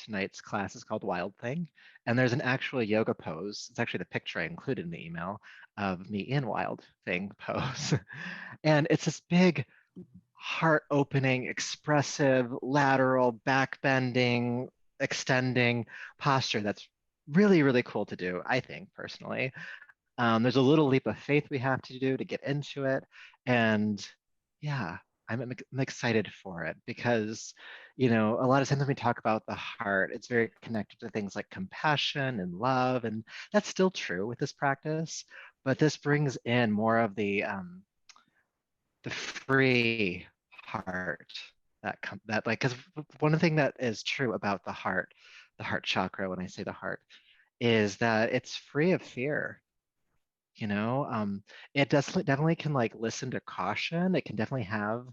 tonight's class is called Wild Thing, and there's an actual yoga pose. It's actually the picture I included in the email of me in Wild Thing pose. And it's this big heart opening, expressive, lateral, back bending, extending posture that's really, really cool to do, I think, personally. There's a little leap of faith we have to do to get into it. And yeah, I'm excited for it because, a lot of times when we talk about the heart, it's very connected to things like compassion and love. And that's still true with this practice. But this brings in more of the free heart that like, because one thing that is true about the heart chakra, when I say the heart, is that it's free of fear. It definitely can like listen to caution. It can definitely have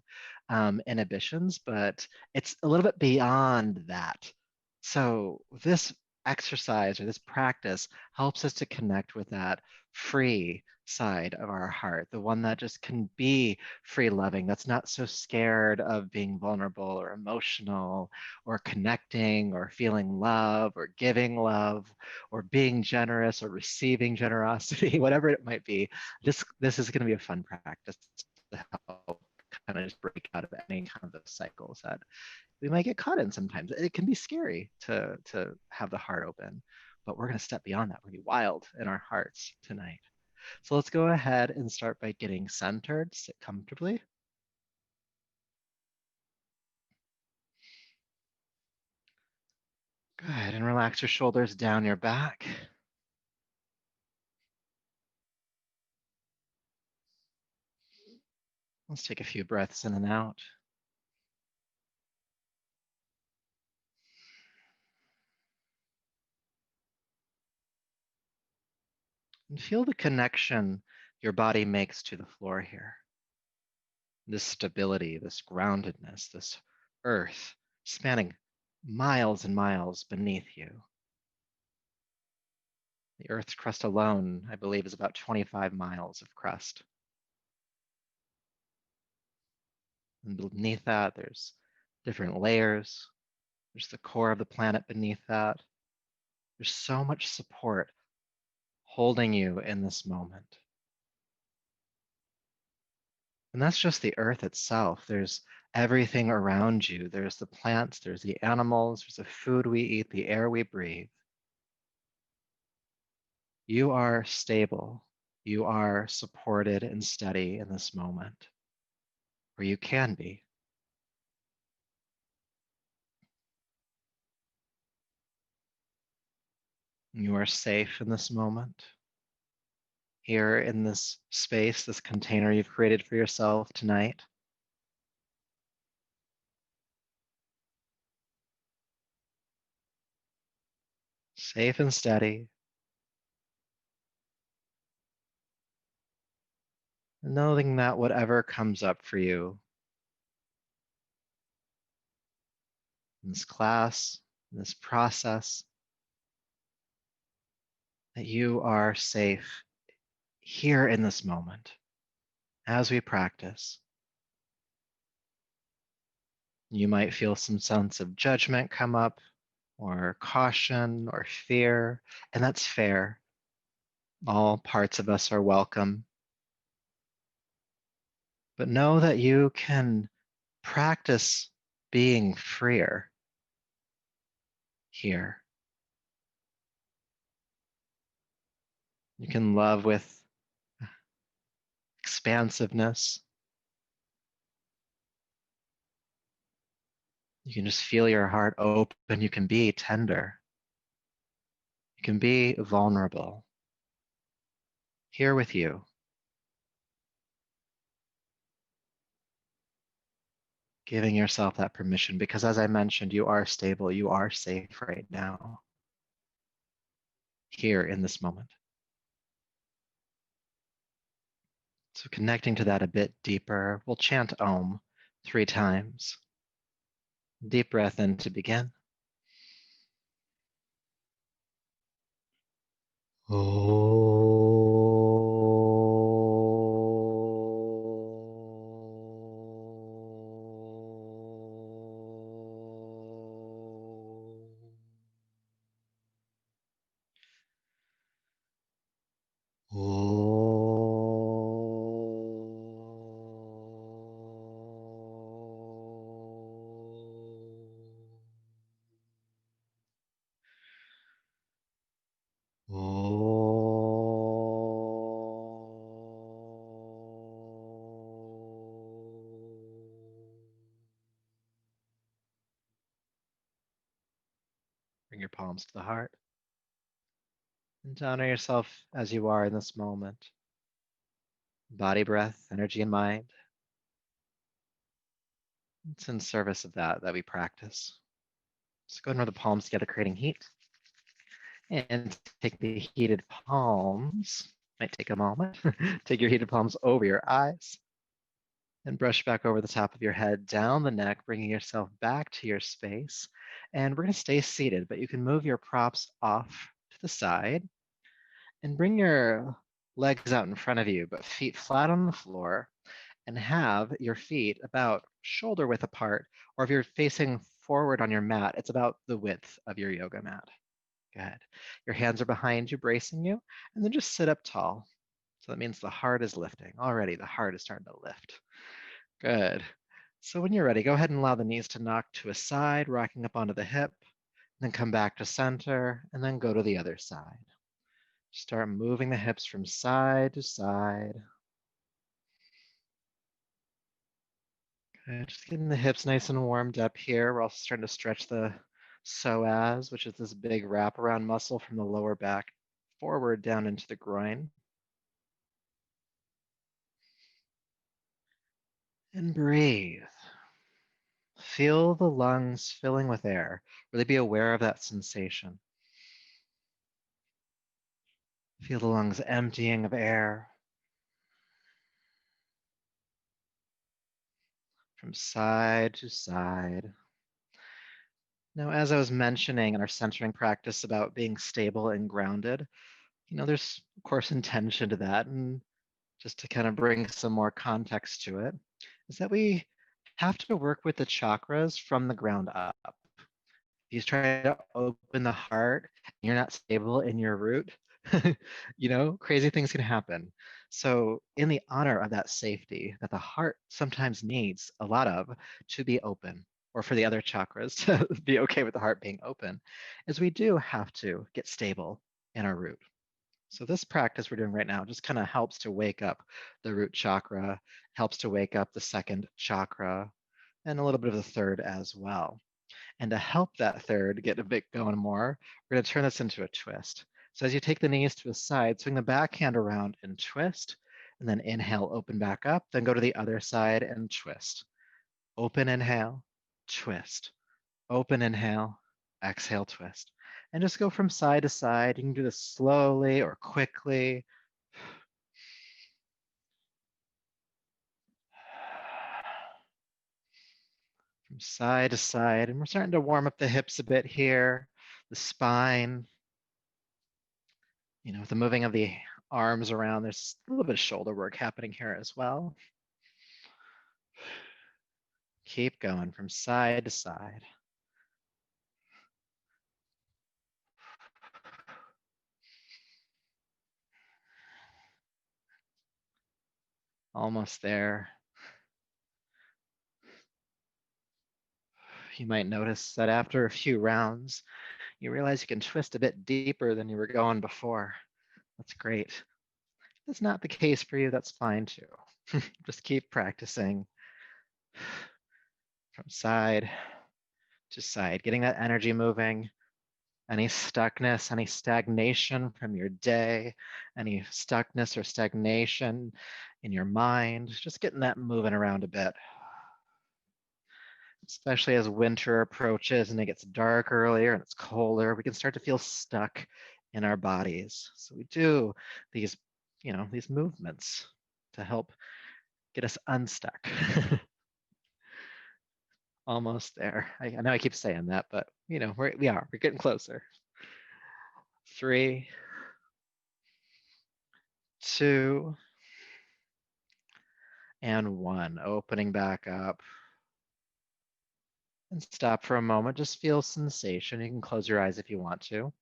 inhibitions, but it's a little bit beyond that. So this exercise or this practice helps us to connect with that free side of our heart, the one that just can be free loving, that's not so scared of being vulnerable or emotional or connecting or feeling love or giving love or being generous or receiving generosity, whatever it might be. This is going to be a fun practice to help kind of just break out of any kind of those cycles that we might get caught in sometimes. It can be scary to have the heart open, but we're going to step beyond that. We're going to be wild in our hearts tonight. So let's go ahead and start by getting centered. Sit comfortably. Good, and relax your shoulders down your back. Let's take a few breaths in and out. And feel the connection your body makes to the floor here. This stability, this groundedness, this earth spanning miles and miles beneath you. The Earth's crust alone, I believe, is about 25 miles of crust. And beneath that, there's different layers. There's the core of the planet beneath that. There's so much support holding you in this moment. And that's just the Earth itself. There's everything around you. There's the plants, there's the animals, there's the food we eat, the air we breathe. You are stable. You are supported and steady in this moment, or you can be. You are safe in this moment. Here in this space, this container you've created for yourself tonight. Safe and steady. Knowing that whatever comes up for you in this class, in this process, that you are safe here in this moment as we practice. You might feel some sense of judgment come up, or caution, or fear, and that's fair. All parts of us are welcome. But know that you can practice being freer here. You can love with expansiveness. You can just feel your heart open. You can be tender. You can be vulnerable. Here with you. Giving yourself that permission because, as I mentioned, you are stable. You are safe right now. Here in this moment. So connecting to that a bit deeper, we'll chant Om 3 times. Deep breath in to begin. your palms to the heart. And honor yourself as you are in this moment. Body, breath, energy, and mind. It's in service of that we practice. So go ahead and rub the palms together, creating heat. And take the heated palms, might take a moment, take your heated palms over your eyes and brush back over the top of your head, down the neck, bringing yourself back to your space. And we're going to stay seated, but you can move your props off to the side and bring your legs out in front of you, but feet flat on the floor, and have your feet about shoulder width apart, or if you're facing forward on your mat, it's about the width of your yoga mat. Good. Your hands are behind you, bracing you, and then just sit up tall. So that means the heart is lifting. Already, the heart is starting to lift. Good. So when you're ready, go ahead and allow the knees to knock to a side, rocking up onto the hip, then come back to center, and then go to the other side. Start moving the hips from side to side. Okay, just getting the hips nice and warmed up here. We're also starting to stretch the psoas, which is this big wraparound muscle from the lower back forward down into the groin. And breathe. Feel the lungs filling with air. Really be aware of that sensation. Feel the lungs emptying of air from side to side. Now, as I was mentioning in our centering practice about being stable and grounded, there's of course intention to that. And just to kind of bring some more context to it, is that we have to work with the chakras from the ground up. If you try to open the heart and you're not stable in your root, crazy things can happen. So, in the honor of that safety that the heart sometimes needs a lot of to be open, or for the other chakras to be okay with the heart being open, is we do have to get stable in our root. So this practice we're doing right now just kind of helps to wake up the root chakra, helps to wake up the second chakra, and a little bit of the third as well. And to help that third get a bit going more, we're going to turn this into a twist. So as you take the knees to the side, swing the back hand around and twist, and then inhale, open back up, then go to the other side and twist. Open, inhale, twist. Open, inhale, exhale, twist. And just go from side to side. You can do this slowly or quickly. From side to side. And we're starting to warm up the hips a bit here, the spine. With the moving of the arms around, there's a little bit of shoulder work happening here as well. Keep going from side to side. Almost there. You might notice that after a few rounds, you realize you can twist a bit deeper than you were going before. That's great. If that's not the case for you, that's fine too. Just keep practicing from side to side, getting that energy moving. Any stuckness, any stagnation from your day, any stuckness or stagnation in your mind, just getting that moving around a bit. Especially as winter approaches and it gets dark earlier and it's colder, we can start to feel stuck in our bodies. So we do these, these movements to help get us unstuck. Almost there. I know I keep saying that, but we're getting closer. 3, 2, and 1. Opening back up. And stop for a moment. Just feel sensation. You can close your eyes if you want to.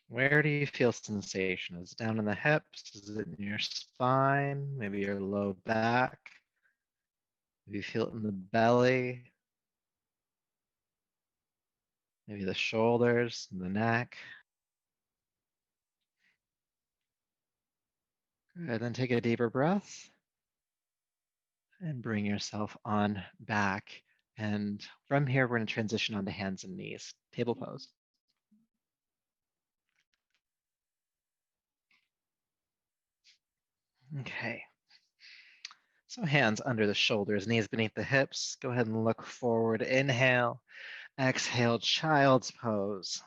Where do you feel sensation? Is it down in the hips? Is it in your spine? Maybe your low back? Maybe you feel it in the belly? Maybe the shoulders, the neck? Good. Then take a deeper breath and bring yourself on back And from here, we're going to transition onto hands and knees, table pose. Okay. So hands under the shoulders, knees beneath the hips. Go ahead and look forward. Inhale. Exhale, child's pose.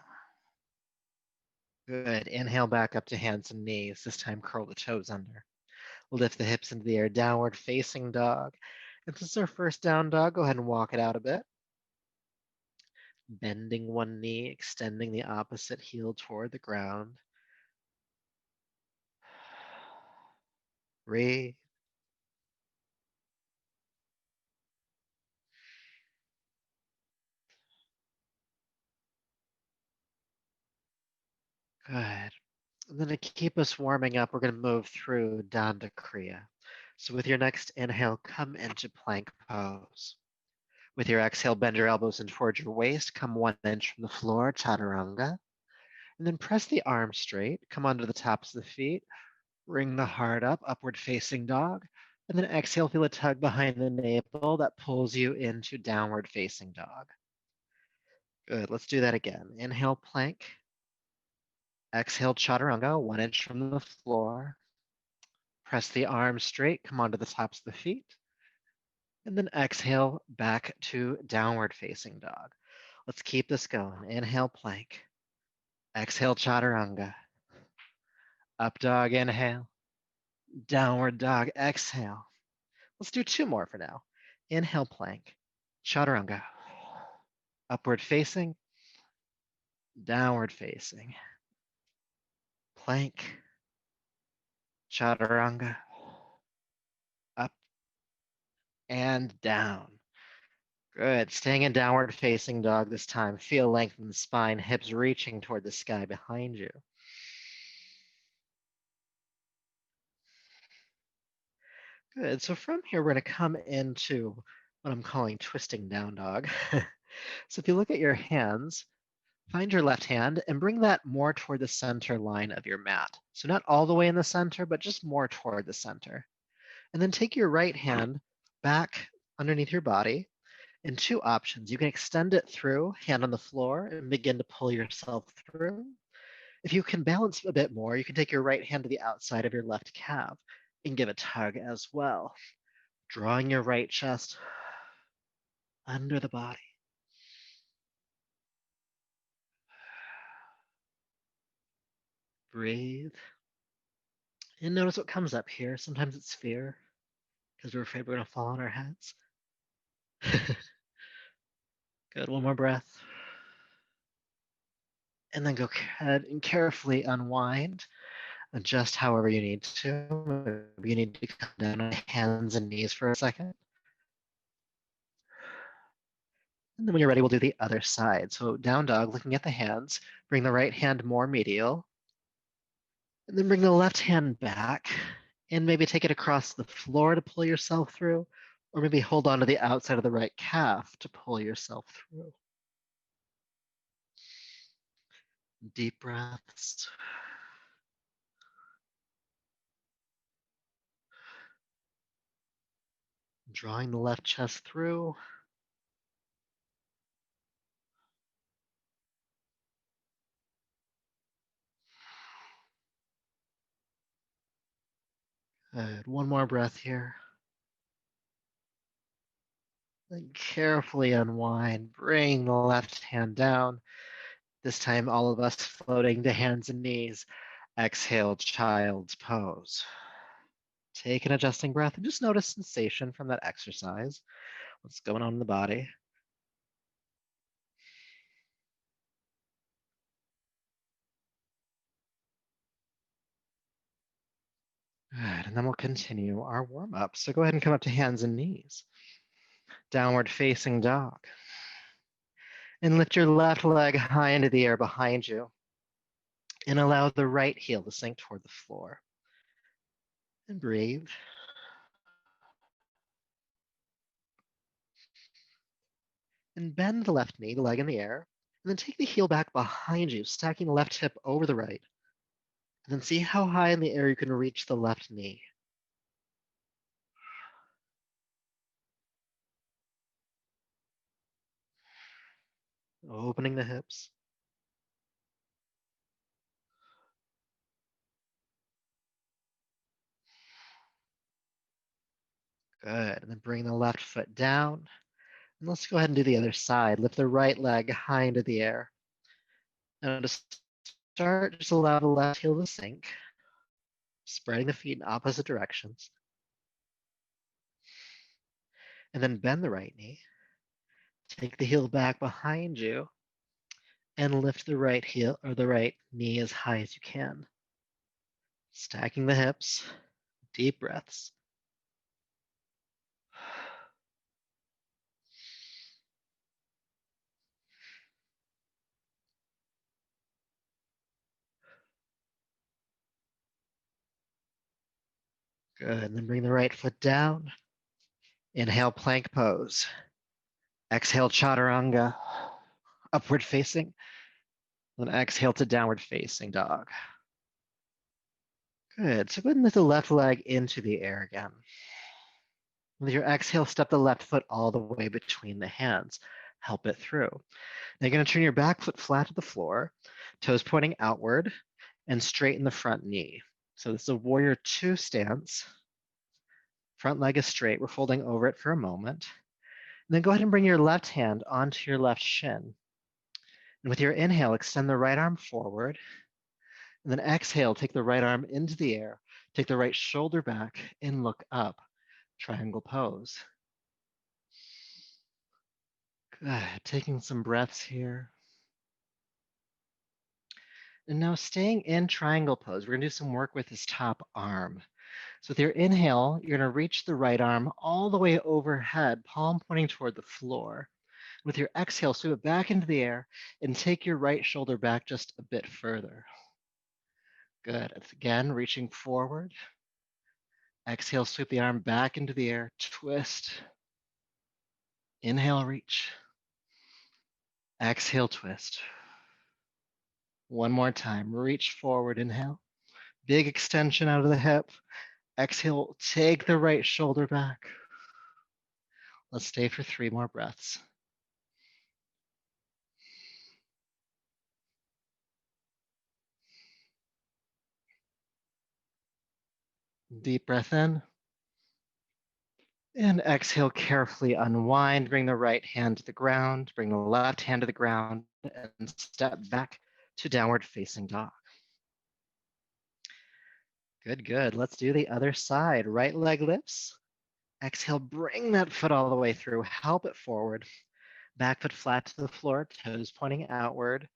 Good. Inhale back up to hands and knees. This time curl the toes under. Lift the hips into the air, downward facing dog. And since our first down dog, go ahead and walk it out a bit. Bending one knee, extending the opposite heel toward the ground. Breathe. Good. And then to keep us warming up, we're going to move through Danda Kriya. So with your next inhale, come into plank pose. With your exhale, bend your elbows in towards your waist. Come 1 inch from the floor, chaturanga. And then press the arms straight. Come onto the tops of the feet. Bring the heart up, upward facing dog. And then exhale, feel a tug behind the navel that pulls you into downward facing dog. Good, let's do that again. Inhale, plank. Exhale, chaturanga, 1 inch from the floor. Press the arms straight, come onto the tops of the feet. And then exhale, back to downward facing dog. Let's keep this going. Inhale, plank. Exhale, chaturanga. Up dog, inhale. Downward dog, exhale. Let's do 2 more for now. Inhale, plank. Chaturanga. Upward facing. Downward facing. Plank. Chaturanga. Up and down. Good. Staying in downward facing dog this time. Feel length in the spine, hips reaching toward the sky behind you. Good. So from here, we're going to come into what I'm calling twisting down dog. So if you look at your hands, find your left hand and bring that more toward the center line of your mat. So not all the way in the center, but just more toward the center. And then take your right hand back underneath your body in 2 options. You can extend it through, hand on the floor, and begin to pull yourself through. If you can balance a bit more, you can take your right hand to the outside of your left calf and give a tug as well. Drawing your right chest under the body. Breathe. And notice what comes up here. Sometimes it's fear because we're afraid we're going to fall on our heads. Good. 1 more breath. And then go ahead and carefully unwind. Adjust however you need to. Maybe you need to come down on hands and knees for a second. And then when you're ready, we'll do the other side. So down dog, looking at the hands, bring the right hand more medial. And then bring the left hand back and maybe take it across the floor to pull yourself through, or maybe hold on to the outside of the right calf to pull yourself through. Deep breaths. Drawing the left chest through. Good. 1 more breath here. Then carefully unwind. Bring the left hand down. This time, all of us floating to hands and knees. Exhale, child's pose. Take an adjusting breath and just notice sensation from that exercise. What's going on in the body? Good, and then we'll continue our warm up. So go ahead and come up to hands and knees. Downward facing dog. And lift your left leg high into the air behind you. And allow the right heel to sink toward the floor. And breathe. And bend the left knee, the leg in the air. And then take the heel back behind you, stacking the left hip over the right. And then see how high in the air you can reach the left knee. opening the hips. Good. And then bring the left foot down. And let's go ahead and do the other side. Lift the right leg high into the air. Now to start, just allow the left heel to sink, spreading the feet in opposite directions. And then bend the right knee. Take the heel back behind you and lift the right heel or the right knee as high as you can. Stacking the hips, deep breaths. Good. And then bring the right foot down. Inhale, plank pose. Exhale, chaturanga, upward facing. Then exhale to downward facing dog. Good. So go ahead and lift the left leg into the air again. With your exhale, step the left foot all the way between the hands. Help it through. Now you're going to turn your back foot flat to the floor, toes pointing outward, and straighten the front knee. So this is a warrior two stance. Front leg is straight. We're folding over it for a moment. And then go ahead and bring your left hand onto your left shin. And with your inhale, extend the right arm forward. And then exhale, take the right arm into the air. Take the right shoulder back and look up. Triangle pose. Good. Taking some breaths here. And now staying in triangle pose, we're going to do some work with this top arm. So with your inhale, you're going to reach the right arm all the way overhead, palm pointing toward the floor. With your exhale, sweep it back into the air and take your right shoulder back just a bit further. Good. Again, reaching forward. Exhale, sweep the arm back into the air, twist. Inhale, reach. Exhale, twist. One more time, reach forward, inhale. Big extension out of the hip. Exhale, take the right shoulder back. Let's stay for 3 more breaths. Deep breath in. And exhale, carefully unwind. Bring the right hand to the ground. Bring the left hand to the ground and step back to downward facing dog. Good, good. Let's do the other side. Right leg lifts. Exhale, bring that foot all the way through. Help it forward. Back foot flat to the floor, toes pointing outward,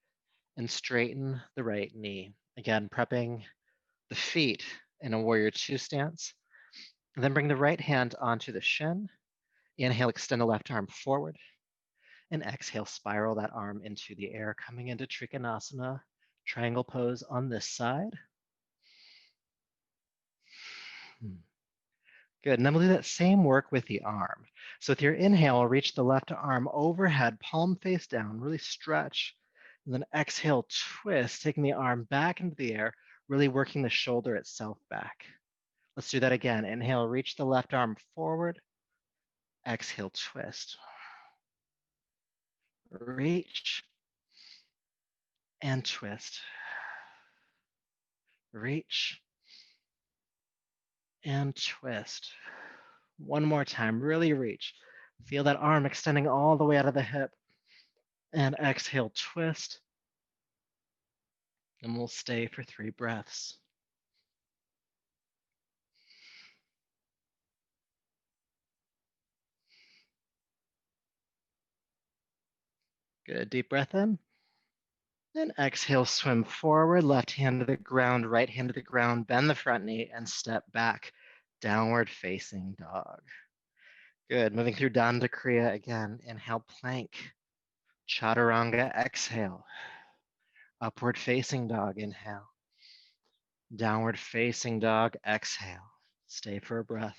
and straighten the right knee. Again, prepping the feet in a warrior two stance. And then bring the right hand onto the shin. Inhale, extend the left arm forward. And exhale, spiral that arm into the air, coming into Trikonasana, triangle pose on this side. Good, and then we'll do that same work with the arm. So with your inhale, reach the left arm overhead, palm face down, really stretch. And then exhale, twist, taking the arm back into the air, really working the shoulder itself back. Let's do that again. Inhale, reach the left arm forward. Exhale, twist. Reach and twist. Reach and twist. One more time, really reach. Feel that arm extending all the way out of the hip. And exhale, twist. And we'll stay for 3 breaths. Good, deep breath in. And exhale, swim forward, left hand to the ground, right hand to the ground, bend the front knee and step back, downward facing dog. Good, moving through Danda Kriya again. Inhale, plank. Chaturanga, exhale. Upward facing dog, inhale. Downward facing dog, exhale. Stay for a breath.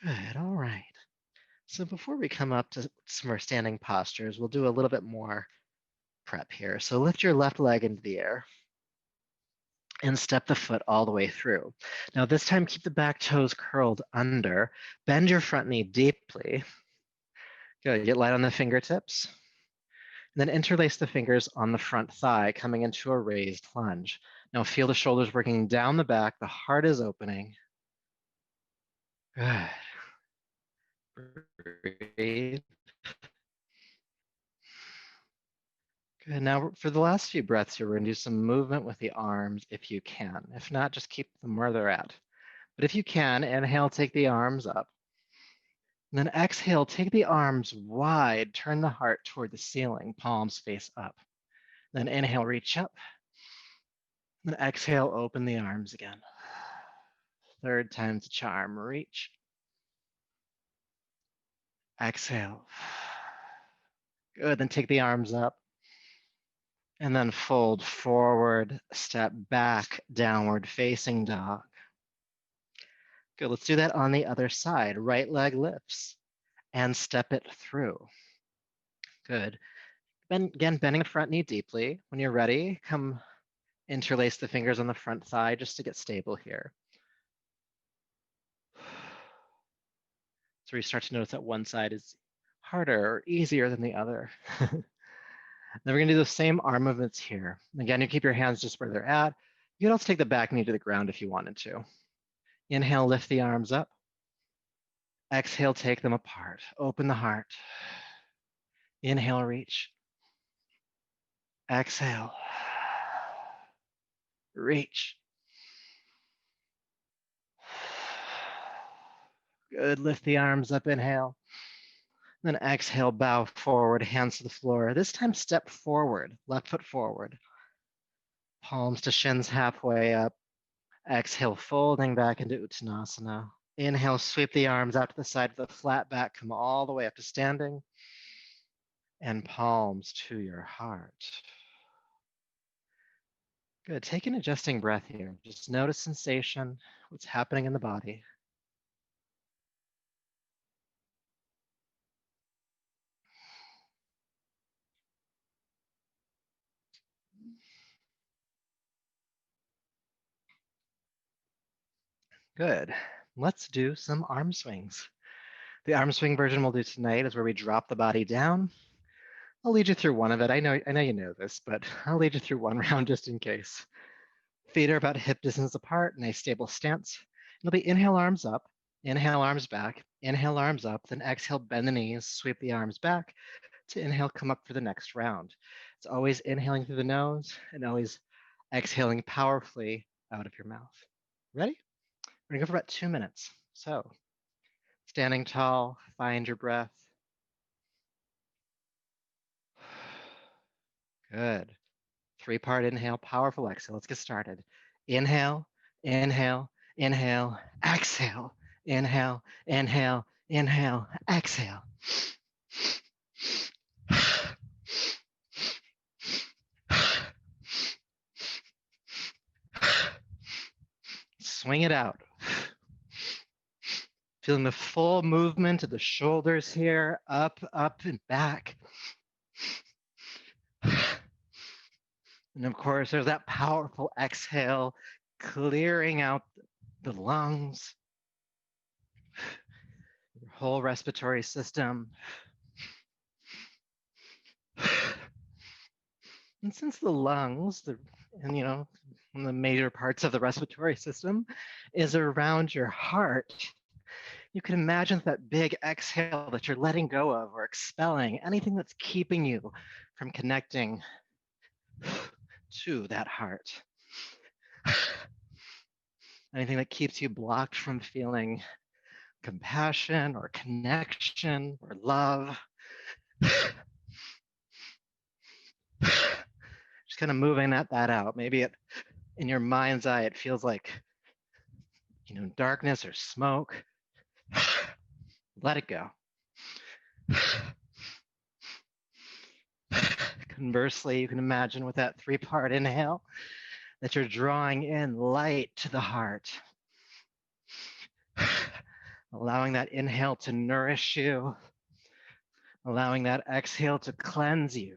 Good, all right. So before we come up to some more standing postures, we'll do a little bit more prep here. So lift your left leg into the air. and step the foot all the way through. Now this time, keep the back toes curled under, bend your front knee deeply. Good, get light on the fingertips. And then interlace the fingers on the front thigh, coming into a raised lunge. Now feel the shoulders working down the back, the heart is opening. Good. Breathe. Good, now for the last few breaths here, we're gonna do some movement with the arms if you can. If not, just keep them where they're at. But if you can, inhale, take the arms up. And then exhale, take the arms wide, turn the heart toward the ceiling, palms face up. Then inhale, reach up. Then exhale, open the arms again. Third time's a charm, reach. Exhale. Good, then take the arms up. And then fold forward, step back, downward facing dog. Good, let's do that on the other side. Right leg lifts and step it through. Good. Again, bending the front knee deeply. When you're ready, come interlace the fingers on the front thigh just to get stable here. So you start to notice that one side is harder or easier than the other. Then we're gonna do the same arm movements here. Again, you keep your hands just where they're at. You could also take the back knee to the ground if you wanted to. Inhale, lift the arms up. Exhale, take them apart. Open the heart. Inhale, reach. Exhale. Reach. Good, lift the arms up, inhale. Then exhale, bow forward, hands to the floor. This time step forward, left foot forward. Palms to shins halfway up. Exhale, folding back into Uttanasana. Inhale, sweep the arms out to the side of the flat back, come all the way up to standing. And palms to your heart. Good, take an adjusting breath here. Just notice sensation, what's happening in the body. Good, let's do some arm swings. The arm swing version we'll do tonight is where we drop the body down. I'll lead you through one of it. I know you know this, but I'll lead you through one round just in case. Feet are about hip distance apart, nice stable stance. It'll be inhale, arms up, inhale, arms back, inhale, arms up, then exhale, bend the knees, sweep the arms back to inhale, come up for the next round. It's always inhaling through the nose and always exhaling powerfully out of your mouth. Ready? We're gonna go for about 2 minutes. So, standing tall, find your breath. Good. 3-part inhale, powerful exhale. Let's get started. Inhale, inhale, inhale, exhale. Inhale, inhale, inhale, exhale. Swing it out. Feeling the full movement of the shoulders here, up, up, and back. And of course, there's that powerful exhale, clearing out the lungs, your whole respiratory system. And since the lungs, one of the major parts of the respiratory system is around your heart, you can imagine that big exhale that you're letting go of or expelling anything that's keeping you from connecting to that heart. Anything that keeps you blocked from feeling compassion or connection or love. Just kind of moving that out. Maybe in your mind's eye, it feels like, darkness or smoke. Let it go. Conversely, you can imagine with that 3-part inhale that you're drawing in light to the heart. Allowing that inhale to nourish you. Allowing that exhale to cleanse you.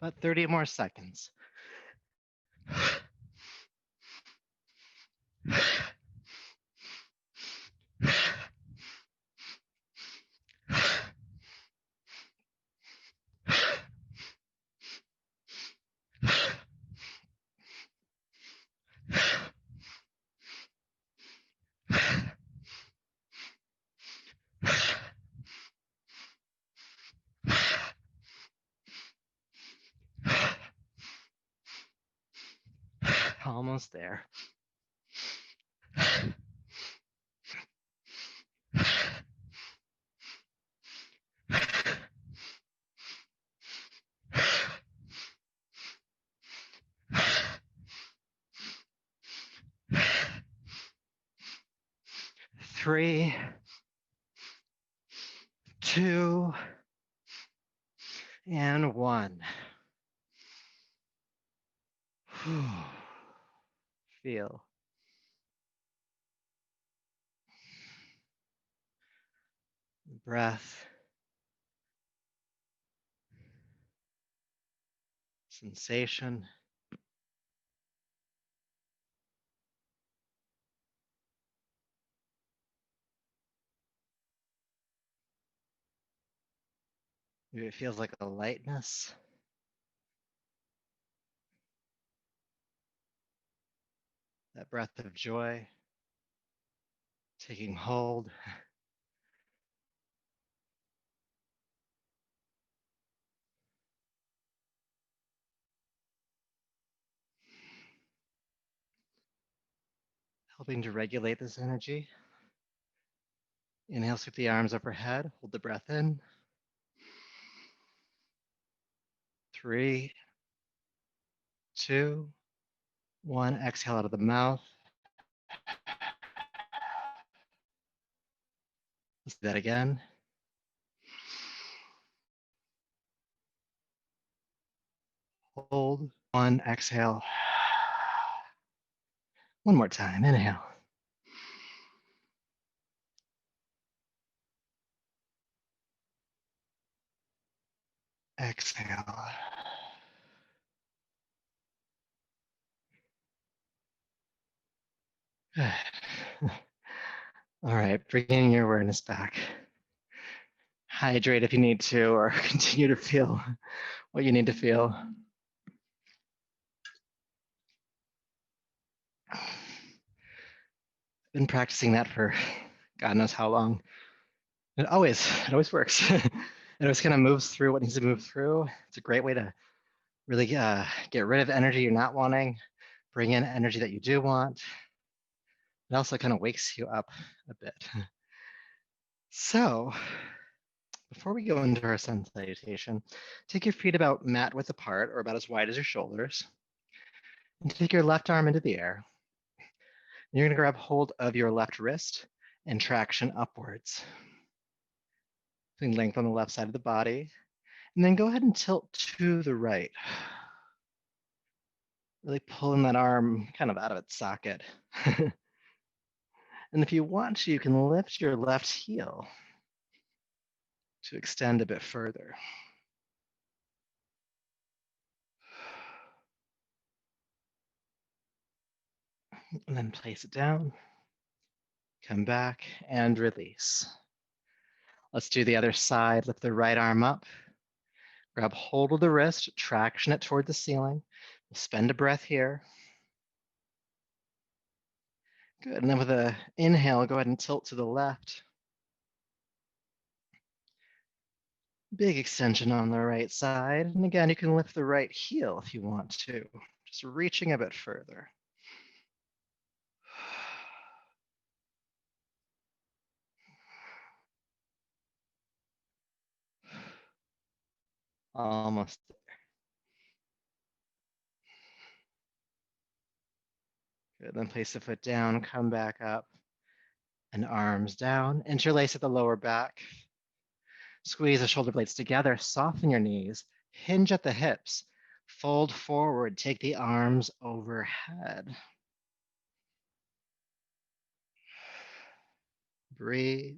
About 30 more seconds. Almost there. 3, 2, and 1. Feel. Breath. Sensation. Maybe it feels like a lightness. That breath of joy taking hold. Helping to regulate this energy. Inhale, sweep the arms overhead. Hold the breath in. 3, 2, 1. Exhale out of the mouth. Let's do that again. Hold. 1. Exhale. One more time. Inhale. Exhale. All right, bringing your awareness back. Hydrate if you need to, or continue to feel what you need to feel. Been practicing that for God knows how long. It always works. It always kind of moves through what needs to move through. It's a great way to really get rid of energy you're not wanting, bring in energy that you do want. It also kind of wakes you up a bit. So before we go into our sun salutation, take your feet about mat width apart or about as wide as your shoulders. And take your left arm into the air. And you're going to grab hold of your left wrist and traction upwards. Feeling length on the left side of the body. And then go ahead and tilt to the right. Really pulling that arm kind of out of its socket. And if you want to, you can lift your left heel to extend a bit further. And then place it down. Come back and release. Let's do the other side. Lift the right arm up. Grab hold of the wrist, traction it toward the ceiling. We'll spend a breath here. Good, and then with an inhale, go ahead and tilt to the left. Big extension on the right side. And again, you can lift the right heel if you want to, just reaching a bit further. Almost there. Good, then place the foot down, come back up, and arms down. Interlace at the lower back. Squeeze the shoulder blades together, soften your knees, hinge at the hips, fold forward, take the arms overhead. Breathe.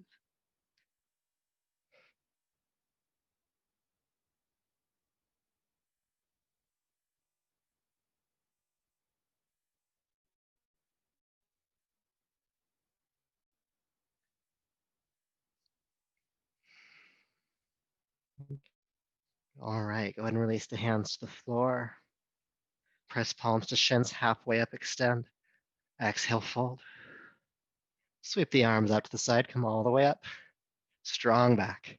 All right, go ahead and release the hands to the floor. Press palms to shins, halfway up, extend. Exhale, fold. Sweep the arms out to the side, come all the way up. Strong back.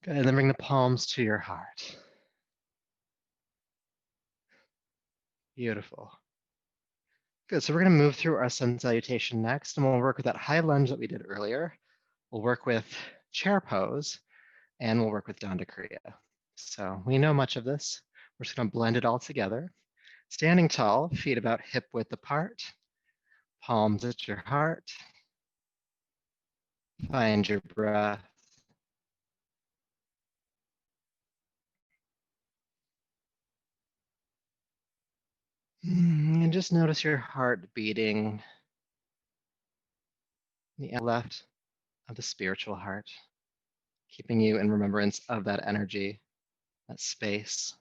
Good, and then bring the palms to your heart. Beautiful. Good, so we're gonna move through our sun salutation next, and we'll work with that high lunge that we did earlier. We'll work with chair pose, and we'll work with Danda Kriya. So we know much of this. We're just gonna blend it all together. Standing tall, feet about hip width apart, palms at your heart. Find your breath. And just notice your heart beating the left of the spiritual heart, keeping you in remembrance of that energy, that space.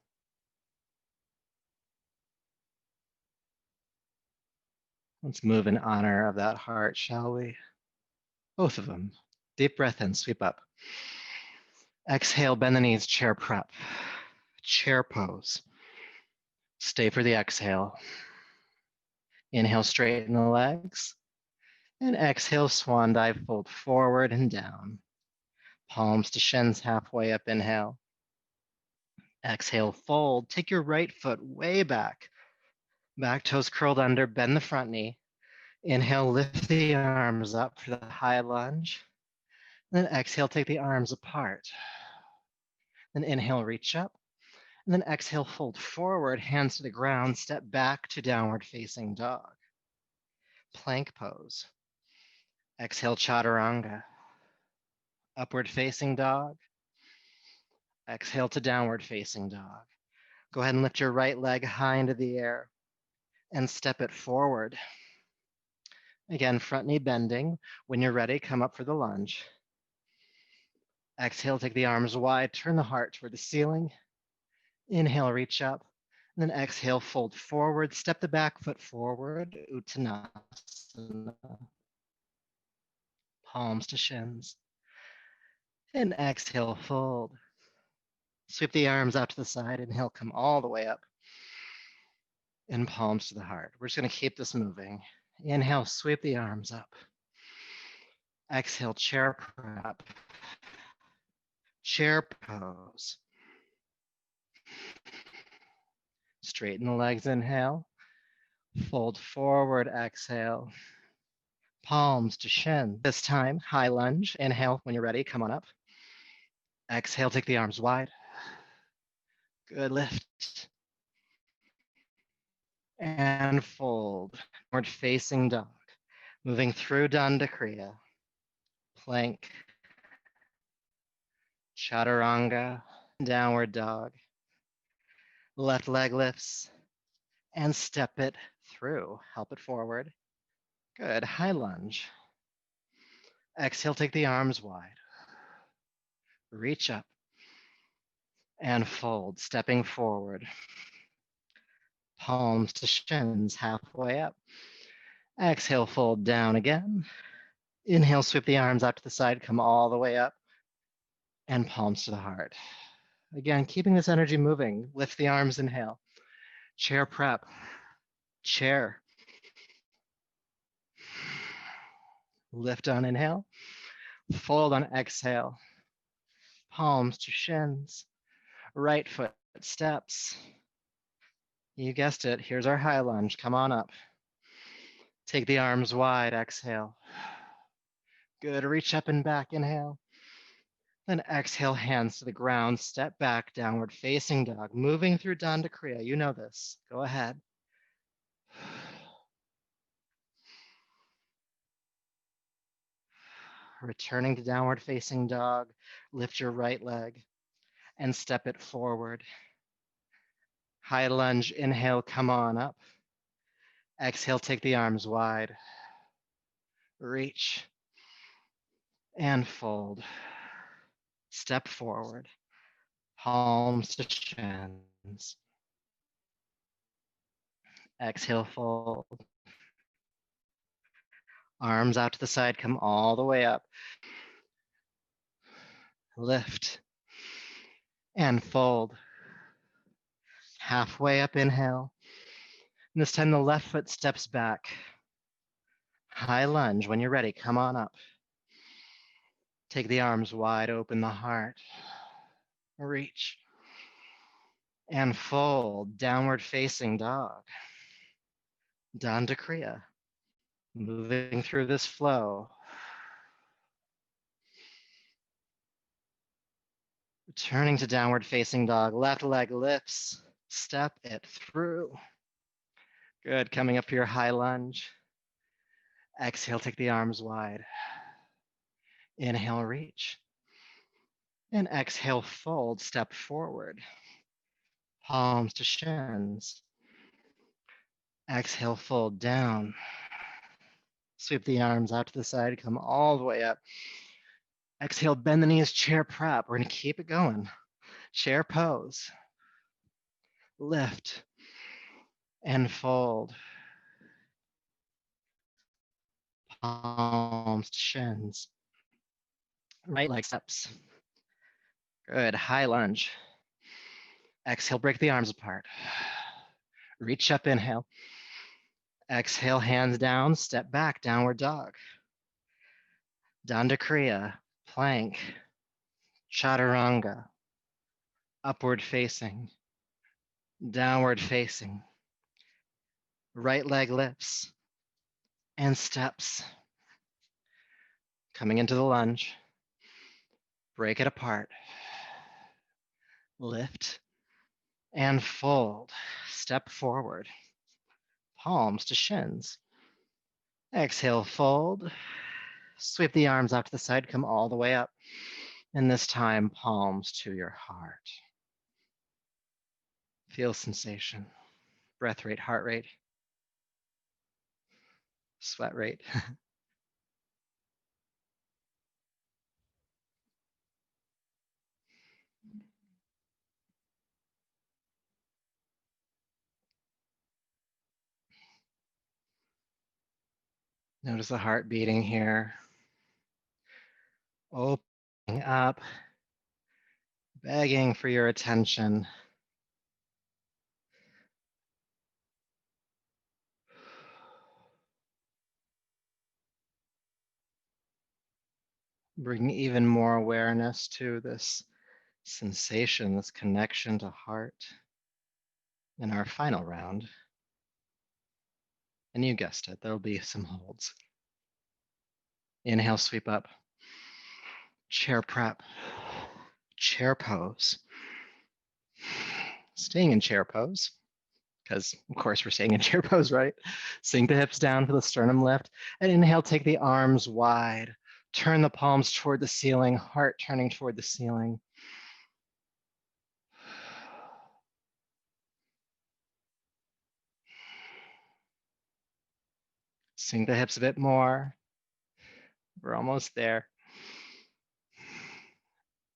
Let's move in honor of that heart, shall we? Both of them. Deep breath in, sweep up. Exhale, bend the knees, chair prep. Chair pose. Stay for the exhale. Inhale, straighten the legs. And exhale, swan dive, fold forward and down. Palms to shins, halfway up, inhale. Exhale, fold. Take your right foot way back. Back toes curled under, bend the front knee. Inhale, lift the arms up for the high lunge. Then exhale, take the arms apart. Then inhale, reach up. And then exhale, fold forward, hands to the ground, step back to downward facing dog. Plank pose. Exhale, chaturanga. Upward facing dog. Exhale to downward facing dog. Go ahead and lift your right leg high into the air and step it forward. Again, front knee bending. When you're ready, come up for the lunge. Exhale, take the arms wide, turn the heart toward the ceiling. Inhale, reach up. And then exhale, fold forward, step the back foot forward, Uttanasana. Palms to shins. And exhale, fold. Sweep the arms out to the side. Inhale, come all the way up. And palms to the heart. We're just gonna keep this moving. Inhale, sweep the arms up. Exhale, chair prep. Chair pose. Straighten the legs, inhale. Fold forward, exhale. Palms to shin. This time, high lunge. Inhale, when you're ready, come on up. Exhale, take the arms wide. Good, lift. And fold. Downward facing dog. Moving through Danda Kriya. Plank. Chaturanga. Downward dog. Left leg lifts. And step it through. Help it forward. Good, high lunge. Exhale, take the arms wide. Reach up. And fold, stepping forward. Palms to shins, halfway up. Exhale, fold down again. Inhale, sweep the arms out to the side, come all the way up. And palms to the heart. Again, keeping this energy moving. Lift the arms, inhale. Chair prep. Chair. Lift on inhale. Fold on exhale. Palms to shins. Right foot steps. You guessed it. Here's our high lunge. Come on up. Take the arms wide. Exhale. Good. Reach up and back. Inhale. Then exhale, hands to the ground. Step back, downward facing dog. Moving through Danda Kriya. You know this. Go ahead. Returning to downward facing dog. Lift your right leg and step it forward. High lunge. Inhale. Come on up. Exhale, take the arms wide. Reach and fold. Step forward. Palms to shins. Exhale, fold. Arms out to the side, come all the way up. Lift and fold. Halfway up, inhale. And this time the left foot steps back. High lunge. When you're ready, come on up. Take the arms wide, open the heart. Reach. And fold. Downward facing dog. Danda Kriya. Moving through this flow. Turning to downward facing dog. Left leg lifts. Step it through. Good. Coming up to your high lunge. Exhale, take the arms wide. Inhale, reach. And exhale, fold, step forward. Palms to shins. Exhale, fold down. Sweep the arms out to the side, come all the way up. Exhale, bend the knees, chair prep. We're gonna keep it going. Chair pose. Lift and fold. Palms to shins. Right leg steps. Good, high lunge. Exhale, break the arms apart. Reach up, inhale. Exhale, hands down, step back, downward dog. Danda Kriya, plank, chaturanga, upward facing, downward facing, right leg lifts, and steps. Coming into the lunge, break it apart, lift, and fold. Step forward, palms to shins. Exhale, fold. Sweep the arms out to the side, come all the way up. And this time, palms to your heart. Feel sensation, breath rate, heart rate, sweat rate. Notice the heart beating here. Opening up, begging for your attention. Bring even more awareness to this sensation, this connection to heart in our final round. And you guessed it, there'll be some holds. Inhale, sweep up. Chair prep. Chair pose. Staying in chair pose, because of course we're staying in chair pose, right? Sink the hips down for the sternum lift. And inhale, take the arms wide. Turn the palms toward the ceiling, heart turning toward the ceiling. Sink the hips a bit more. We're almost there.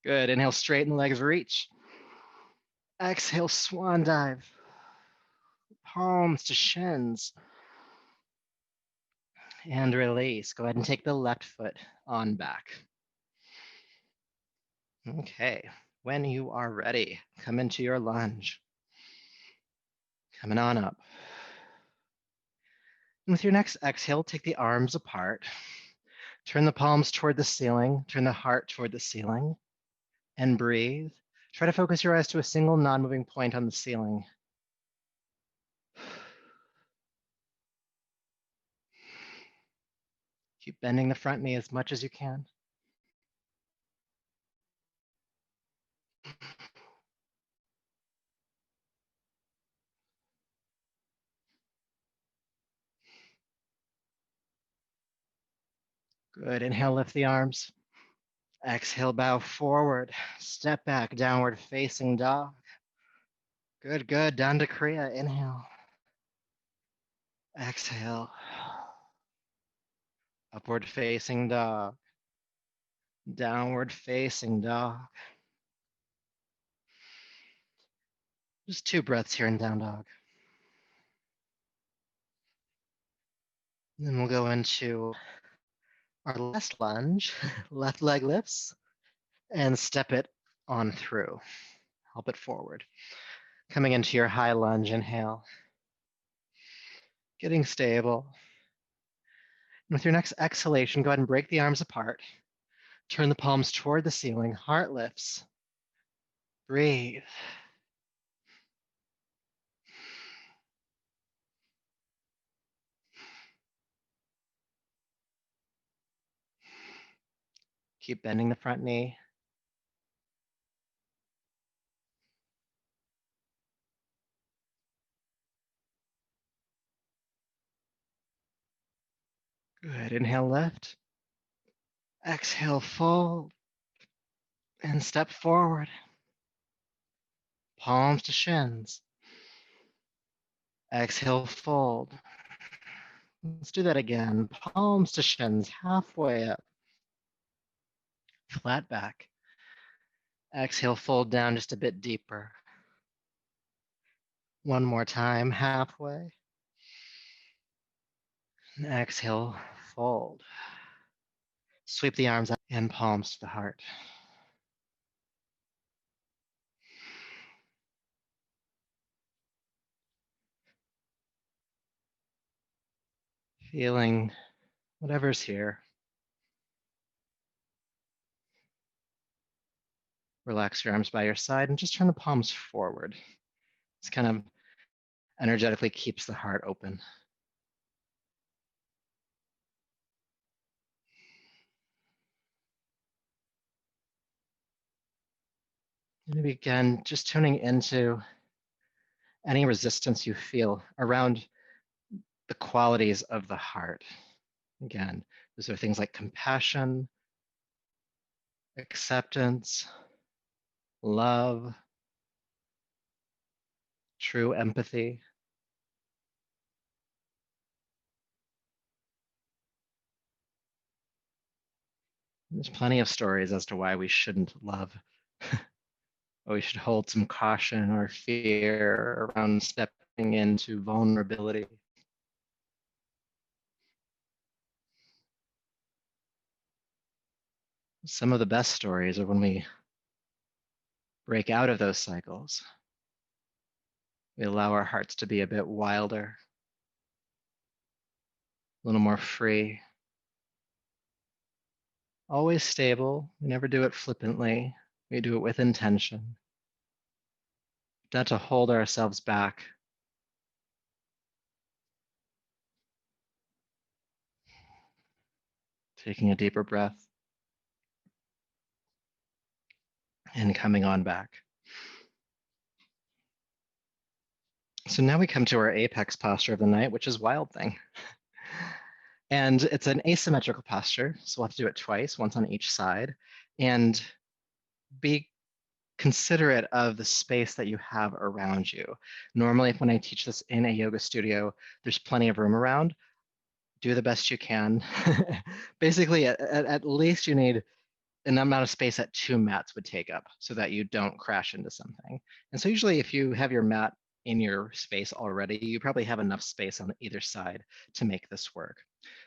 Good. Inhale, straighten the legs, reach. Exhale, swan dive. Palms to shins. And release. Go ahead and take the left foot on back. Okay. When you are ready, come into your lunge. Coming on up. And with your next exhale, take the arms apart. Turn the palms toward the ceiling. Turn the heart toward the ceiling. And breathe. Try to focus your eyes to a single non-moving point on the ceiling. Keep bending the front knee as much as you can. Good. Inhale, lift the arms. Exhale, bow forward. Step back, downward facing dog. Good, good. Danda Kriya. Inhale. Exhale. Upward facing dog. Downward facing dog. Just 2 breaths here in down dog. And then we'll go into our last lunge, left leg lifts, and step it on through. Help it forward. Coming into your high lunge, inhale. Getting stable. And with your next exhalation, go ahead and break the arms apart. Turn the palms toward the ceiling. Heart lifts. Breathe. Keep bending the front knee. Good. Inhale, lift. Exhale, fold. And step forward. Palms to shins. Exhale, fold. Let's do that again. Palms to shins, halfway up. Flat back. Exhale, fold down just a bit deeper. One more time, halfway. And exhale, fold. Sweep the arms up and palms to the heart. Feeling whatever's here. Relax your arms by your side and just turn the palms forward. This kind of energetically keeps the heart open. Maybe again, just tuning into any resistance you feel around the qualities of the heart. Again, those are things like compassion, acceptance, love, true empathy. There's plenty of stories as to why we shouldn't love. We should hold some caution or fear around stepping into vulnerability. Some of the best stories are when we break out of those cycles. We allow our hearts to be a bit wilder, a little more free. Always stable. We never do it flippantly. We do it with intention. Not to hold ourselves back. Taking a deeper breath and coming on back. So now we come to our apex posture of the night, which is Wild Thing. And it's an asymmetrical posture, so we'll have to do it twice, once on each side, and be considerate of the space that you have around you. Normally, when I teach this in a yoga studio, there's plenty of room around. Do the best you can. Basically, at least you need an amount of space that 2 mats would take up so that you don't crash into something. And so usually if you have your mat in your space already, you probably have enough space on either side to make this work.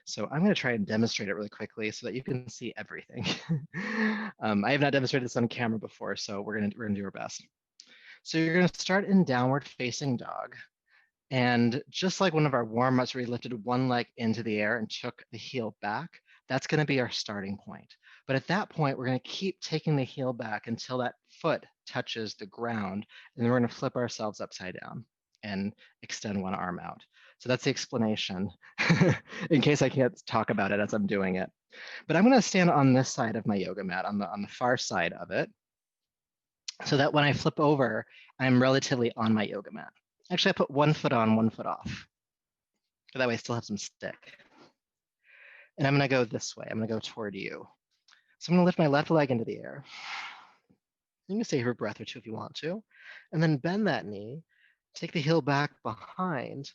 So I'm going to try and demonstrate it really quickly so that you can see everything. I have not demonstrated this on camera before, so we're going to do our best. So you're going to start in downward facing dog. And just like one of our warm-ups where we lifted one leg into the air and took the heel back, that's going to be our starting point. But at that point, we're going to keep taking the heel back until that foot touches the ground. And then we're going to flip ourselves upside down and extend one arm out. So that's the explanation in case I can't talk about it as I'm doing it. But I'm going to stand on this side of my yoga mat, on the far side of it, so that when I flip over, I'm relatively on my yoga mat. Actually, I put one foot on, one foot off. So that way I still have some stick. And I'm going to go this way. I'm going to go toward you. So I'm going to lift my left leg into the air. You can stay here for a breath or two if you want to. And then bend that knee. Take the heel back behind.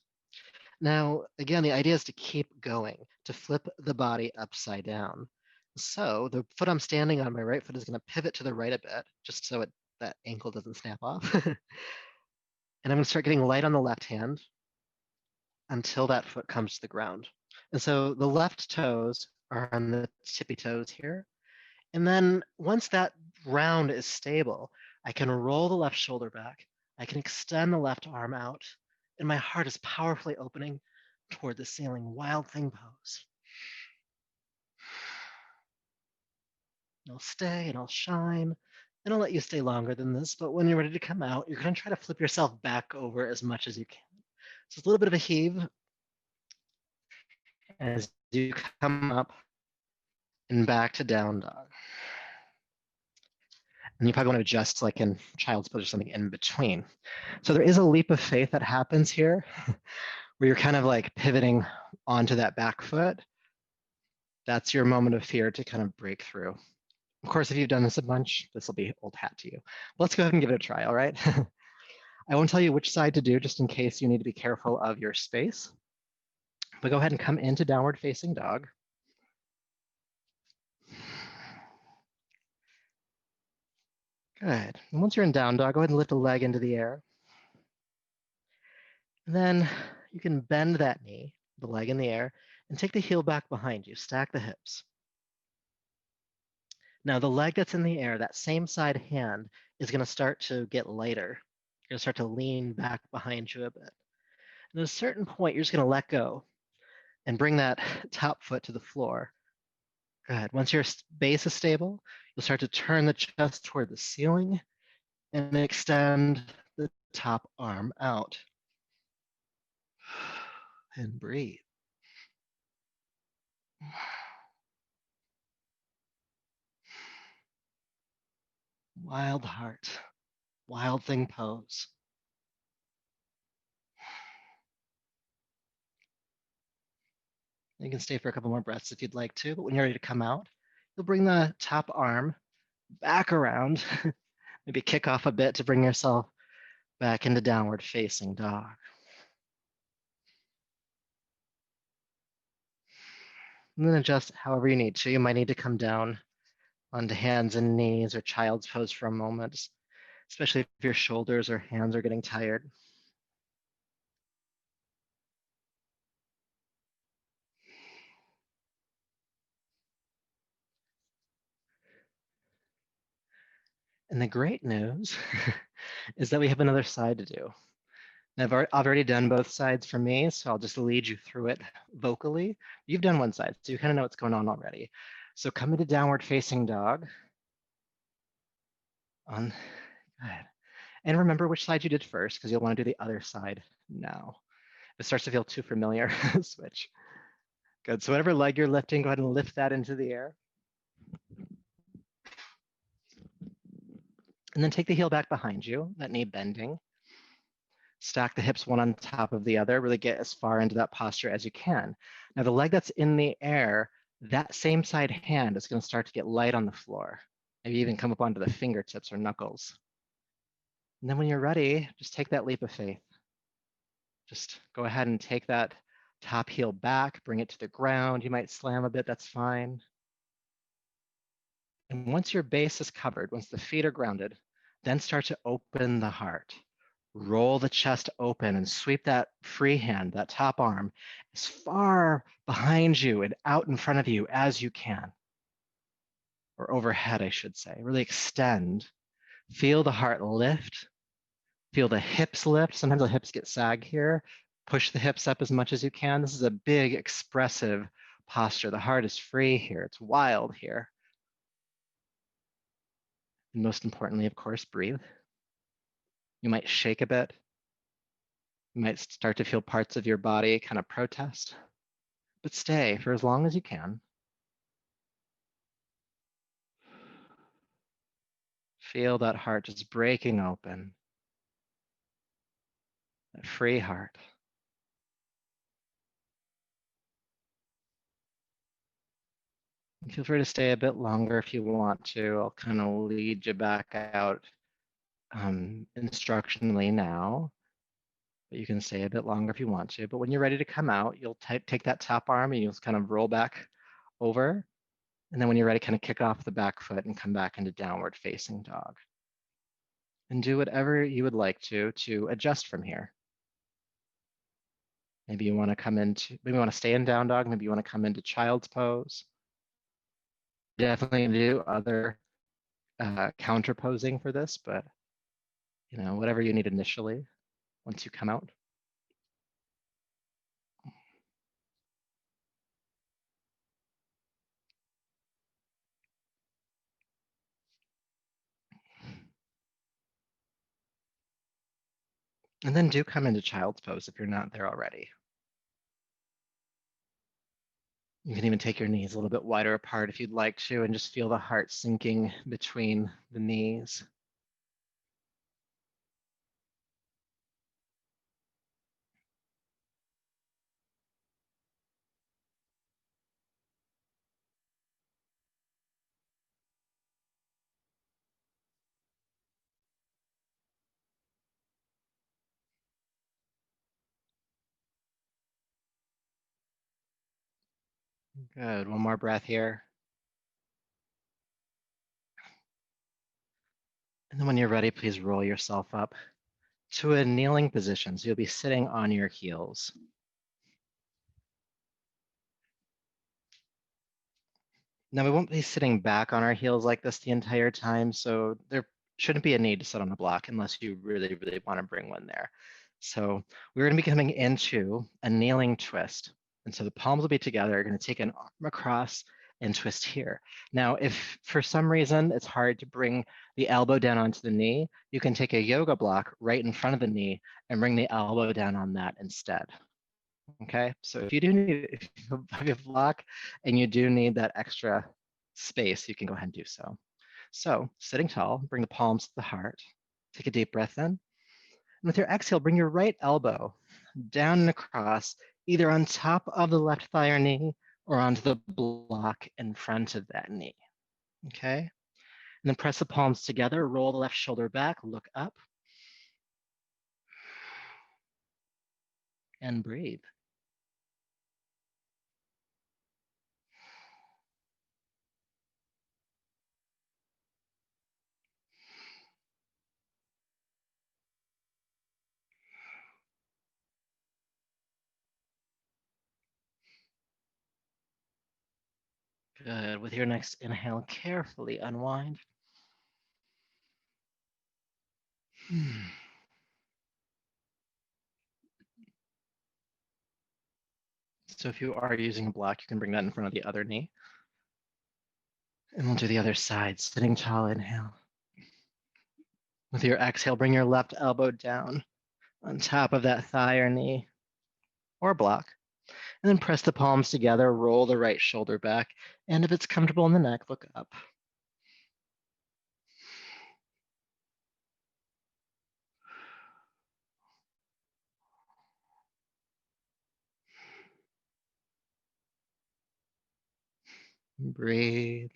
Now, again, the idea is to keep going, to flip the body upside down. So the foot I'm standing on, my right foot, is going to pivot to the right a bit, just so that ankle doesn't snap off. And I'm going to start getting light on the left hand until that foot comes to the ground. And so the left toes are on the tippy toes here. And then once that ground is stable, I can roll the left shoulder back. I can extend the left arm out, and my heart is powerfully opening toward the ceiling. Wild thing pose. And I'll stay and I'll shine, and I'll let you stay longer than this, but when you're ready to come out, you're going to try to flip yourself back over as much as you can. So it's a little bit of a heave as you come up and back to down dog. And you probably want to adjust like in child's pose or something in between. So there is a leap of faith that happens here where you're kind of like pivoting onto that back foot. That's your moment of fear to kind of break through. Of course, if you've done this a bunch, this will be old hat to you. Let's go ahead and give it a try, all right? I won't tell you which side to do just in case you need to be careful of your space. But go ahead and come into downward facing dog. Good. And once you're in down dog, go ahead and lift a leg into the air. And then you can bend that knee, the leg in the air, and take the heel back behind you. Stack the hips. Now the leg that's in the air, that same side hand, is going to start to get lighter. You're going to start to lean back behind you a bit. And at a certain point, you're just going to let go and bring that top foot to the floor. Good. Once your base is stable, you'll start to turn the chest toward the ceiling and extend the top arm out. And breathe. Wild heart, wild thing pose. You can stay for a couple more breaths if you'd like to, but when you're ready to come out, you'll bring the top arm back around, maybe kick off a bit to bring yourself back into downward facing dog. And then adjust however you need to. You might need to come down onto hands and knees or child's pose for a moment, especially if your shoulders or hands are getting tired. And the great news is that we have another side to do. I've already done both sides for me, so I'll just lead you through it vocally. You've done one side, so you kind of know what's going on already. So come into downward facing dog. Good. And remember which side you did first, because you'll want to do the other side now. If it starts to feel too familiar, switch. Good, so whatever leg you're lifting, go ahead and lift that into the air. And then take the heel back behind you, that knee bending. Stack the hips one on top of the other, really get as far into that posture as you can. Now the leg that's in the air, that same side hand is going to start to get light on the floor. Maybe even come up onto the fingertips or knuckles. And then when you're ready, just take that leap of faith. Just go ahead and take that top heel back, bring it to the ground. You might slam a bit, that's fine. And once your base is covered, once the feet are grounded, then start to open the heart. Roll the chest open and sweep that free hand, that top arm, as far behind you and out in front of you as you can. Or overhead, I should say. Really extend. Feel the heart lift. Feel the hips lift. Sometimes the hips get sag here. Push the hips up as much as you can. This is a big, expressive posture. The heart is free here. It's wild here. And most importantly, of course, breathe. You might shake a bit. You might start to feel parts of your body kind of protest, but stay for as long as you can. Feel that heart just breaking open, that free heart. And feel free to stay a bit longer if you want to. I'll kind of lead you back out instructionally now, but you can stay a bit longer if you want to. But when you're ready to come out, you'll take that top arm and you'll kind of roll back over. And then when you're ready, kind of kick off the back foot and come back into downward facing dog. And do whatever you would like to adjust from here. Maybe you want to maybe you want to stay in down dog. Maybe you want to come into child's pose. Definitely do other counterposing for this, but whatever you need initially once you come out. And then do come into child's pose if you're not there already. You can even take your knees a little bit wider apart if you'd like to, and just feel the heart sinking between the knees. Good. One more breath here. And then when you're ready, please roll yourself up to a kneeling position. So you'll be sitting on your heels. Now we won't be sitting back on our heels like this the entire time, so there shouldn't be a need to sit on a block unless you really, really want to bring one there. So we're going to be coming into a kneeling twist. And so the palms will be together. You're going to take an arm across and twist here. Now, if for some reason it's hard to bring the elbow down onto the knee, you can take a yoga block right in front of the knee and bring the elbow down on that instead. Okay, so if you do need, if you have a block and you do need that extra space, you can go ahead and do so. So sitting tall, bring the palms to the heart. Take a deep breath in. And with your exhale, bring your right elbow down and across, either on top of the left thigh or knee or onto the block in front of that knee. Okay, and then press the palms together, roll the left shoulder back, look up, and breathe. Good. With your next inhale, carefully unwind. So if you are using a block, you can bring that in front of the other knee. And we'll do the other side. Sitting tall, inhale. With your exhale, bring your left elbow down on top of that thigh or knee or block. And then press the palms together, roll the right shoulder back. And if it's comfortable in the neck, look up. Breathe.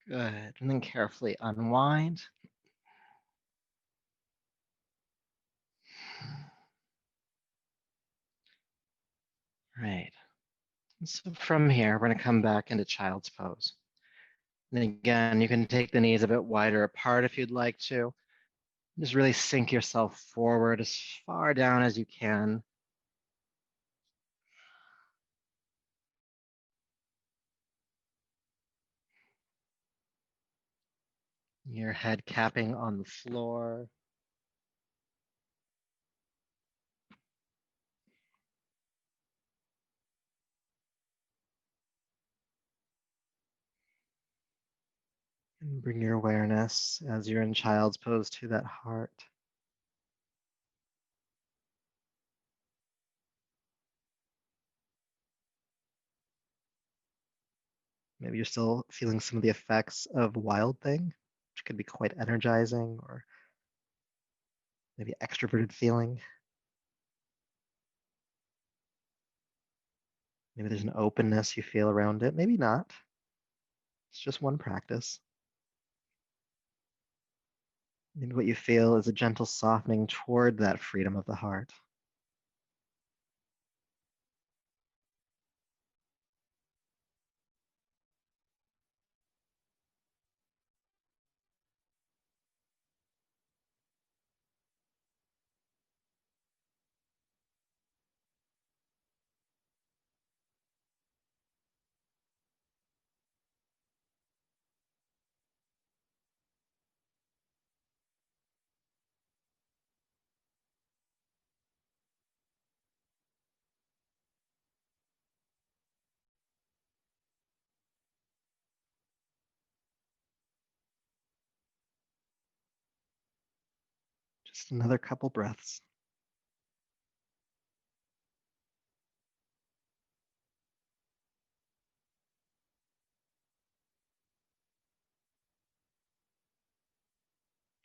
Good. And then carefully unwind. Right. So from here, we're going to come back into child's pose. And again, you can take the knees a bit wider apart if you'd like to. Just really sink yourself forward as far down as you can. Your head capping on the floor. And bring your awareness as you're in child's pose to that heart. Maybe you're still feeling some of the effects of Wild Thing, which could be quite energizing, or maybe extroverted feeling. Maybe there's an openness you feel around it. Maybe not. It's just one practice. Maybe what you feel is a gentle softening toward that freedom of the heart. Just another couple breaths.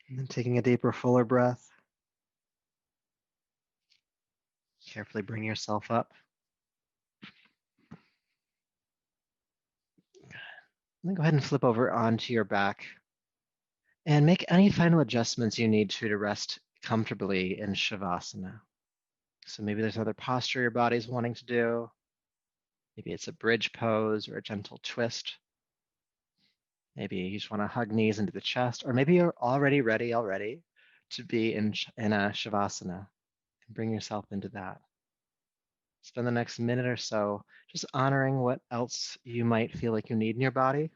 And then taking a deeper, fuller breath. Carefully bring yourself up. And then go ahead and flip over onto your back and make any final adjustments you need to rest comfortably in Shavasana. So maybe there's another posture your body's wanting to do. Maybe it's a bridge pose or a gentle twist. Maybe you just want to hug knees into the chest, or maybe you're already ready to be in a Shavasana and bring yourself into that. Spend the next minute or so just honoring what else you might feel like you need in your body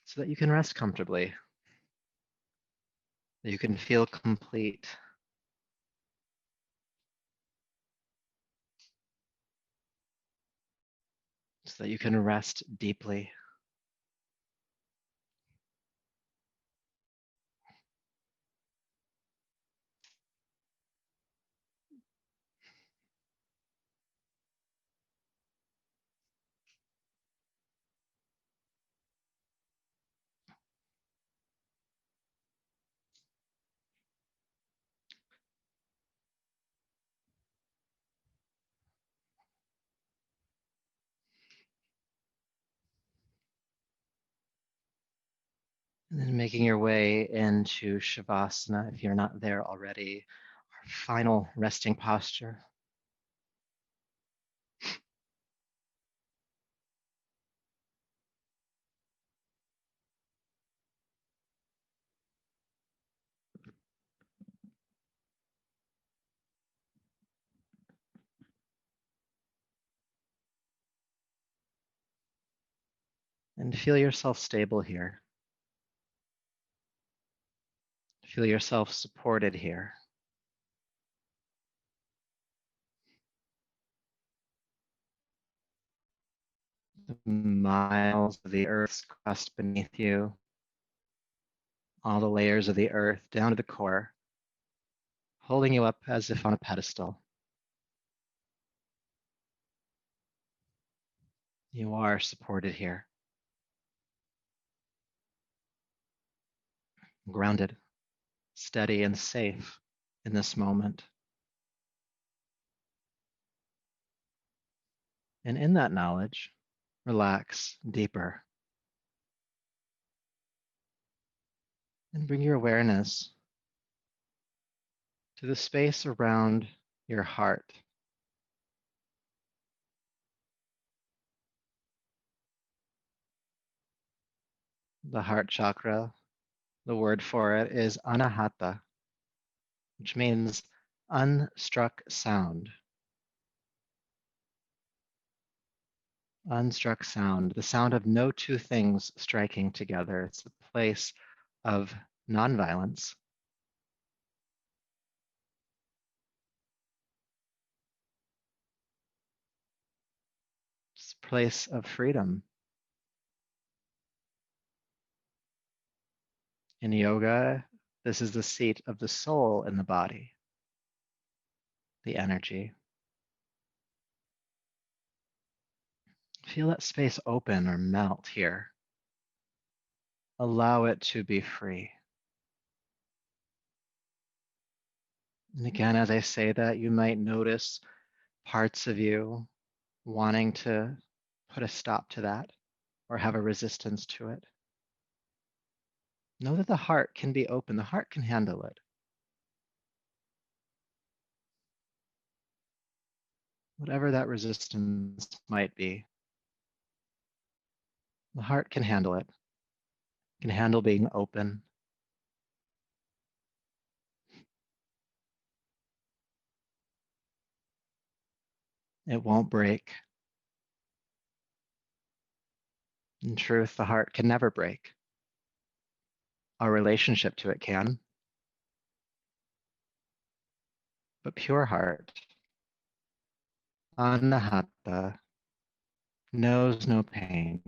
so that you can rest comfortably, that you can feel complete, so that you can rest deeply. And then making your way into Shavasana, if you're not there already, our final resting posture. And feel yourself stable here. Feel yourself supported here. The miles of the earth's crust beneath you, all the layers of the earth down to the core, holding you up as if on a pedestal. You are supported here, grounded, steady, and safe in this moment. And in that knowledge, relax deeper and bring your awareness to the space around your heart. The heart chakra, the word for it is anahata, which means unstruck sound. Unstruck sound, the sound of no two things striking together. It's a place of nonviolence. It's a place of freedom. In yoga, this is the seat of the soul in the body, the energy. Feel that space open or melt here. Allow it to be free. And again, as I say that, you might notice parts of you wanting to put a stop to that or have a resistance to it. Know that the heart can be open, the heart can handle it. Whatever that resistance might be, the heart can handle it, can handle being open. It won't break. In truth, the heart can never break. Our relationship to it can. But pure heart, anahata, knows no pain,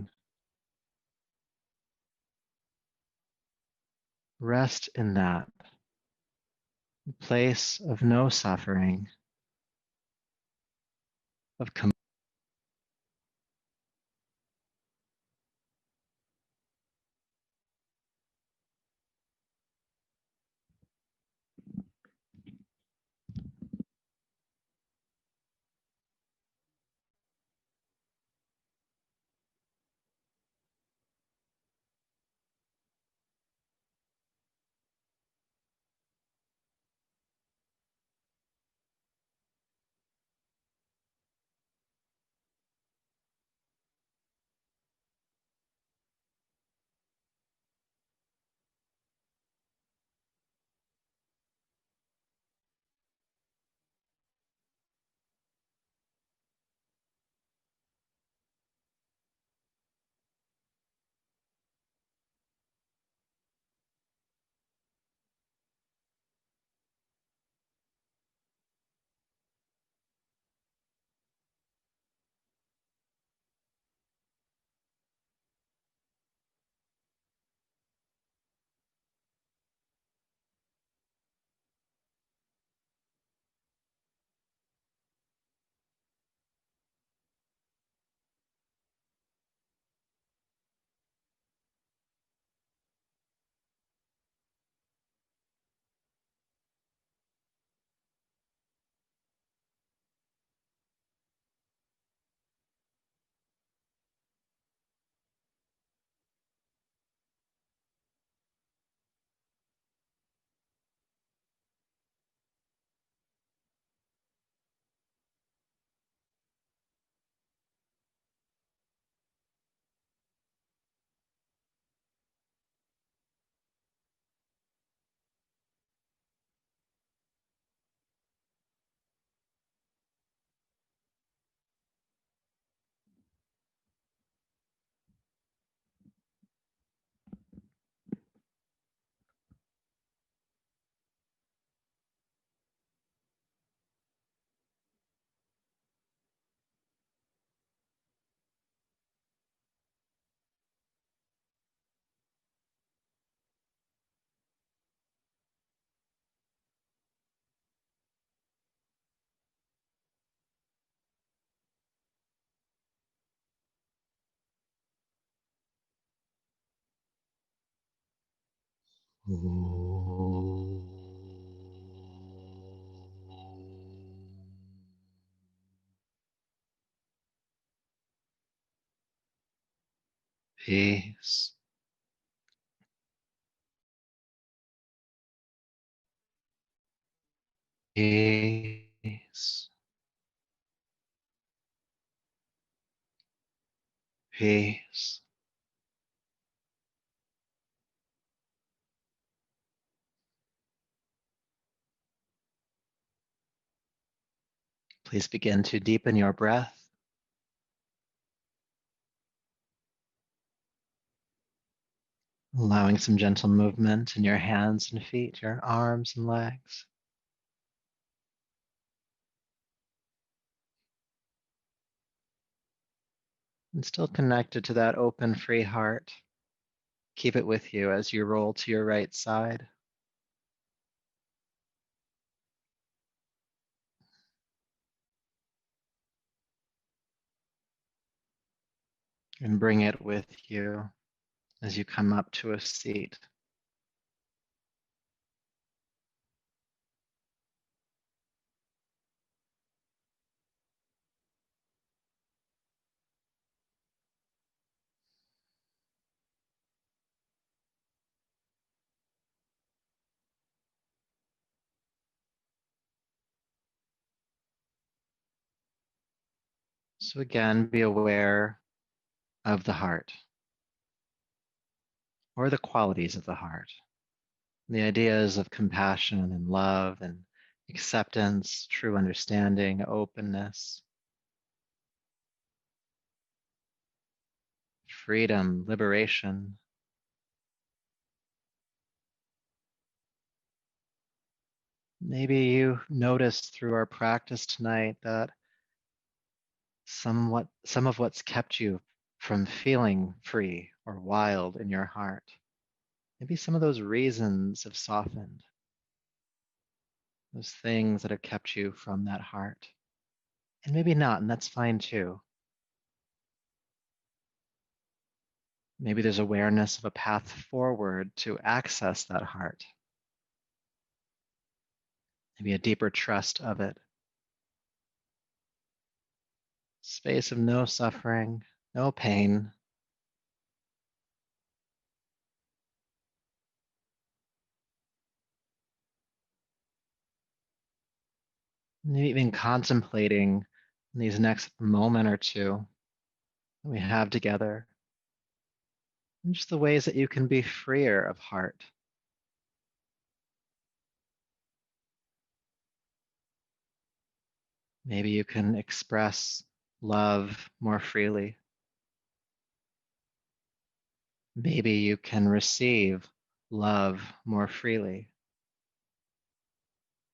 Rest in that place of no suffering, of peace, peace, peace. Please begin to deepen your breath, allowing some gentle movement in your hands and feet, your arms and legs. And still connected to that open, free heart. Keep it with you as you roll to your right side. And bring it with you as you come up to a seat. So again, be aware of the heart or the qualities of the heart. The ideas of compassion and love and acceptance, true understanding, openness, freedom, liberation. Maybe you noticed through our practice tonight that some of what's kept you from feeling free or wild in your heart Maybe some of those reasons have softened, those things that have kept you from that heart. And maybe not, and that's fine too. Maybe there's awareness of a path forward to access that heart, maybe a deeper trust of it. Space of no suffering, no pain. Maybe even contemplating in these next moment or two that we have together, and just the ways that you can be freer of heart. Maybe you can express love more freely. Maybe you can receive love more freely.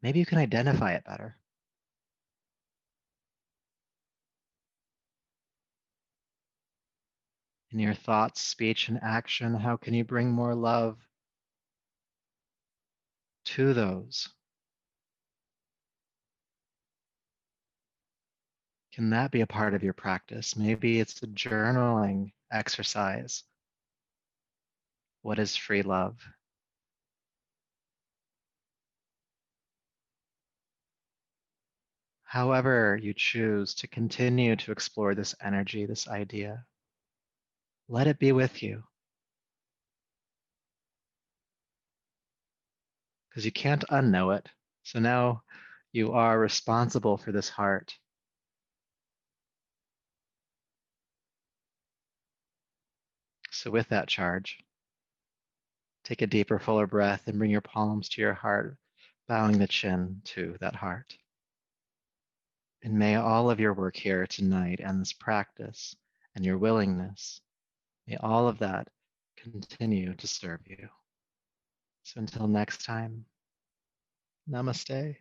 Maybe you can identify it better. In your thoughts, speech, and action, how can you bring more love to those? Can that be a part of your practice? Maybe it's a journaling exercise. What is free love? However, you choose to continue to explore this energy, this idea, let it be with you, because you can't unknow it. So now you are responsible for this heart. So, with that charge, take a deeper, fuller breath and bring your palms to your heart, bowing the chin to that heart. And may all of your work here tonight and this practice and your willingness, may all of that continue to serve you. So until next time, namaste.